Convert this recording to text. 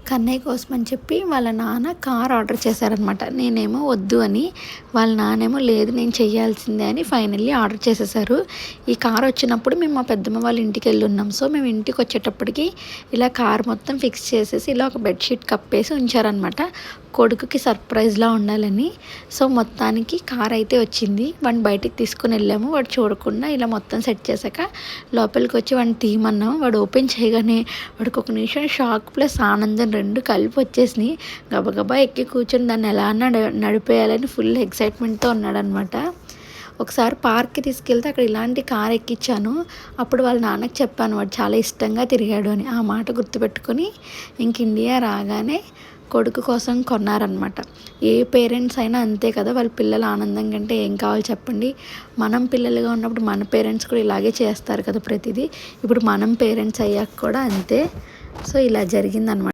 కన్నయ్య కోసం అని చెప్పి వాళ్ళ నాన్న కార్ ఆర్డర్ చేశారనమాట. నేనేమో వద్దు అని, వాళ్ళ నాన్నేమో లేదు నేను చేయాల్సిందే అని ఫైనల్లీ ఆర్డర్ చేసేసారు. ఈ కార్ వచ్చినప్పుడు మేము మా పెద్దమ్మ వాళ్ళ ఇంటికి వెళ్ళి ఉన్నాం. సో మేము ఇంటికి వచ్చేటప్పటికి ఇలా కార్ మొత్తం ఫిక్స్ చేసేసి ఇలా ఒక బెడ్షీట్ కప్పేసి ఉంచారనమాట, కొడుకుకి సర్ప్రైజ్లా ఉండాలని. సో మొత్తానికి కార్ అయితే వచ్చింది. వాడిని బయటికి తీసుకుని వెళ్ళాము. వాడు చూడకుండా ఇలా మొత్తం సెట్ చేశాక లోపలికి వచ్చి వాడిని తీయమన్నాము. వాడు ఓపెన్ చేయగానే వాడికి ఒక నిమిషం షాక్ ప్లస్ ఆనందం రెండు కలిపి వచ్చేసినాయి. గబగబా ఎక్కి కూర్చొని దాన్ని ఎలా నడిపేయాలని ఫుల్ ఎక్సైట్మెంట్తో ఉన్నాడనమాట. ఒకసారి పార్క్కి తీసుకెళ్తే అక్కడ ఇలాంటి కార్ ఎక్కించాను. అప్పుడు వాళ్ళ నాన్నకి చెప్పాను, వాడు చాలా ఇష్టంగా తిరిగాడు అని. ఆ మాట గుర్తుపెట్టుకొని ఇంక ఇండియా రాగానే కొడుకు కోసం కొన్నారనమాట. ఏ పేరెంట్స్ అయినా అంతే కదా, వాళ్ళ పిల్లల ఆనందం కంటే ఏం కావాలి చెప్పండి. మనం పిల్లలుగా ఉన్నప్పుడు మన పేరెంట్స్ కూడా ఇలాగే చేస్తారు కదా ప్రతిదీ. ఇప్పుడు మనం పేరెంట్స్ అయ్యాక కూడా అంతే. సో ఇలా జరిగిందనమాట.